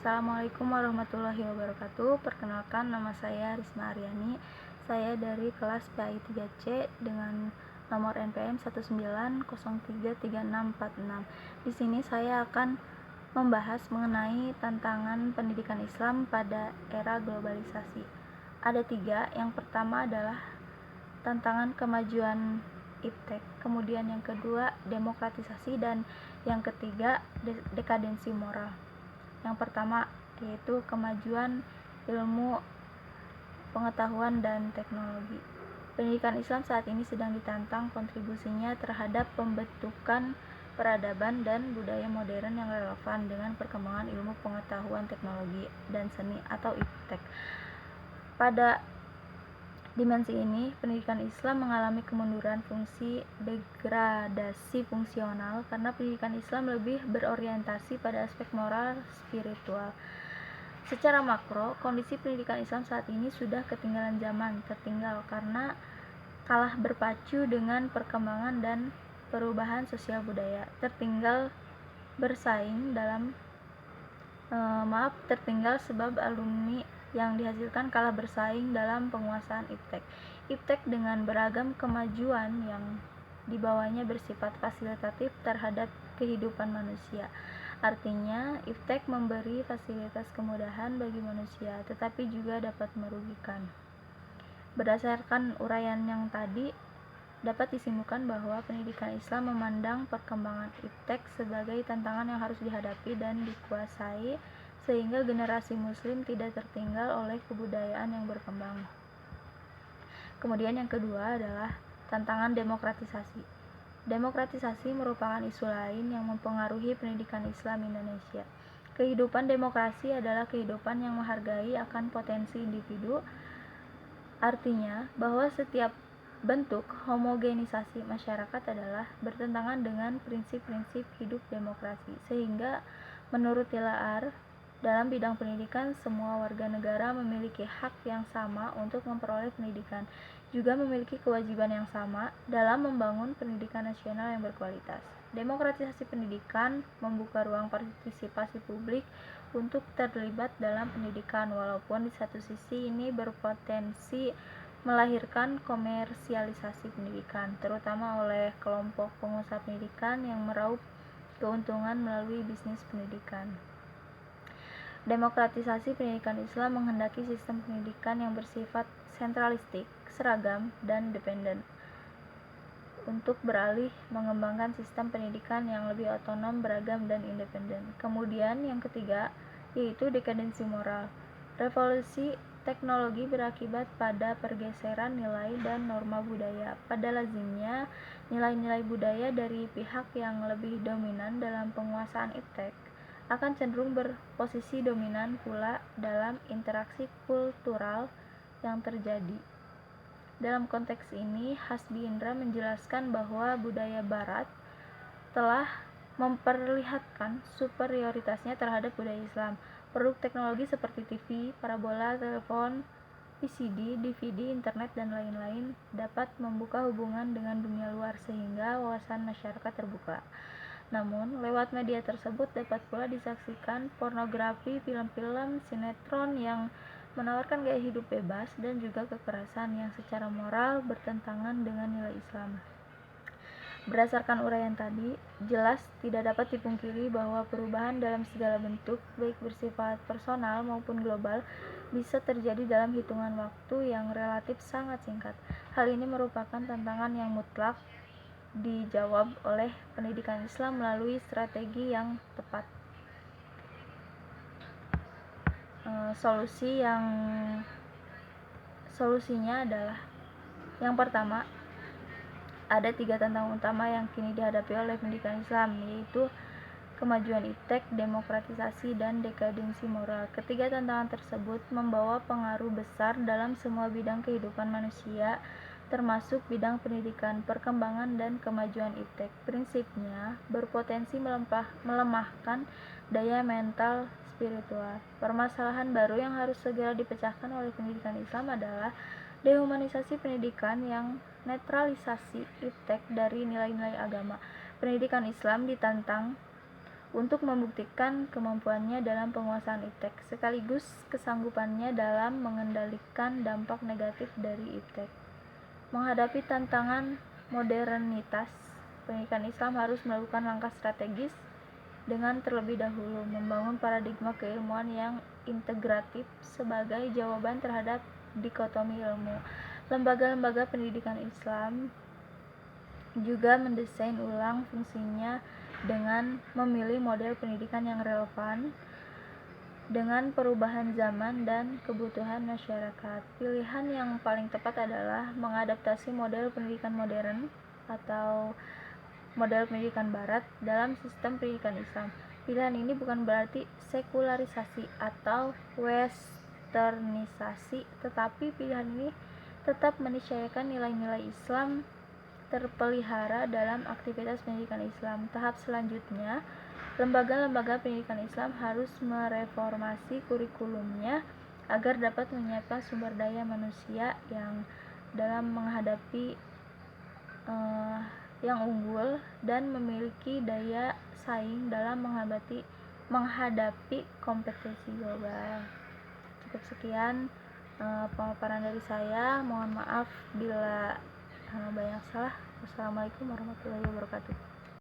Assalamualaikum warahmatullahi wabarakatuh. Perkenalkan, nama saya Risma Aryani. Saya dari kelas PAI 3C dengan nomor NPM 19033646. Di sini saya akan membahas mengenai tantangan pendidikan Islam pada era globalisasi. Ada 3. Yang pertama adalah tantangan kemajuan iptek, kemudian yang kedua demokratisasi, dan yang ketiga dekadensi moral. Yang pertama yaitu kemajuan ilmu, pengetahuan, dan teknologi. Pendidikan Islam saat ini sedang ditantang kontribusinya terhadap pembentukan peradaban dan budaya modern yang relevan dengan perkembangan ilmu, pengetahuan, teknologi, dan seni atau iptek. Pada dimensi ini, pendidikan Islam mengalami kemunduran fungsi, degradasi fungsional, karena pendidikan Islam lebih berorientasi pada aspek moral spiritual. Secara makro, kondisi pendidikan Islam saat ini sudah ketinggalan zaman, tertinggal karena kalah berpacu dengan perkembangan dan perubahan sosial budaya, tertinggal sebab alumni yang dihasilkan kalah bersaing dalam penguasaan iptek. Iptek dengan beragam kemajuan yang dibawanya bersifat fasilitatif terhadap kehidupan manusia. Artinya, iptek memberi fasilitas kemudahan bagi manusia, tetapi juga dapat merugikan. Berdasarkan uraian yang tadi, dapat disimpulkan bahwa pendidikan Islam memandang perkembangan iptek sebagai tantangan yang harus dihadapi dan dikuasai, sehingga generasi muslim tidak tertinggal oleh kebudayaan yang berkembang. Kemudian yang kedua adalah tantangan demokratisasi. Demokratisasi merupakan isu lain yang mempengaruhi pendidikan Islam Indonesia. Kehidupan demokrasi adalah kehidupan yang menghargai akan potensi individu, artinya bahwa setiap bentuk homogenisasi masyarakat adalah bertentangan dengan prinsip-prinsip hidup demokrasi, sehingga menurut Tilaar, dalam bidang pendidikan, semua warga negara memiliki hak yang sama untuk memperoleh pendidikan, juga memiliki kewajiban yang sama dalam membangun pendidikan nasional yang berkualitas. Demokratisasi pendidikan membuka ruang partisipasi publik untuk terlibat dalam pendidikan, walaupun di satu sisi ini berpotensi melahirkan komersialisasi pendidikan, terutama oleh kelompok pengusaha pendidikan yang meraup keuntungan melalui bisnis pendidikan. Demokratisasi pendidikan Islam menghendaki sistem pendidikan yang bersifat sentralistik, seragam, dan dependen, untuk beralih mengembangkan sistem pendidikan yang lebih otonom, beragam, dan independen. Kemudian yang ketiga yaitu dekadensi moral. Revolusi teknologi berakibat pada pergeseran nilai dan norma budaya. Pada lazimnya, nilai-nilai budaya dari pihak yang lebih dominan dalam penguasaan iptek akan cenderung berposisi dominan pula dalam interaksi kultural yang terjadi. Dalam konteks ini, Hasbi Indra menjelaskan bahwa budaya Barat telah memperlihatkan superioritasnya terhadap budaya Islam. Produk teknologi seperti TV, parabola, telepon, VCD, DVD, internet, dan lain-lain dapat membuka hubungan dengan dunia luar sehingga wawasan masyarakat terbuka. Namun, lewat media tersebut dapat pula disaksikan pornografi, film-film, sinetron yang menawarkan gaya hidup bebas dan juga kekerasan yang secara moral bertentangan dengan nilai Islam. Berdasarkan uraian tadi, jelas tidak dapat dipungkiri bahwa perubahan dalam segala bentuk, baik bersifat personal maupun global, bisa terjadi dalam hitungan waktu yang relatif sangat singkat. Hal ini merupakan tantangan yang mutlak dijawab oleh pendidikan Islam melalui strategi yang tepat. Solusinya adalah yang pertama, ada 3 tantangan utama yang kini dihadapi oleh pendidikan Islam, yaitu kemajuan iptek, demokratisasi, dan dekadensi moral. Ketiga tantangan tersebut membawa pengaruh besar dalam semua bidang kehidupan manusia, termasuk bidang pendidikan, perkembangan, dan kemajuan iptek. Prinsipnya berpotensi melemahkan daya mental spiritual. Permasalahan baru yang harus segera dipecahkan oleh pendidikan Islam adalah dehumanisasi pendidikan yang netralisasi iptek dari nilai-nilai agama. Pendidikan Islam ditantang untuk membuktikan kemampuannya dalam penguasaan iptek, sekaligus kesanggupannya dalam mengendalikan dampak negatif dari iptek. Menghadapi tantangan modernitas, pendidikan Islam harus melakukan langkah strategis dengan terlebih dahulu membangun paradigma keilmuan yang integratif sebagai jawaban terhadap dikotomi ilmu. Lembaga-lembaga pendidikan Islam juga mendesain ulang fungsinya dengan memilih model pendidikan yang relevan dengan perubahan zaman dan kebutuhan masyarakat. Pilihan yang paling tepat adalah mengadaptasi model pendidikan modern atau model pendidikan barat dalam sistem pendidikan Islam. Pilihan ini bukan berarti sekularisasi atau westernisasi, tetapi pilihan ini tetap meniscayakan nilai-nilai Islam terpelihara dalam aktivitas pendidikan Islam. Tahap selanjutnya, lembaga-lembaga pendidikan Islam harus mereformasi kurikulumnya agar dapat menyiapkan sumber daya manusia yang dalam menghadapi yang unggul dan memiliki daya saing dalam menghadapi kompetisi global. Cukup sekian pemaparan dari saya. Mohon maaf bila banyak salah. Wassalamualaikum warahmatullahi wabarakatuh.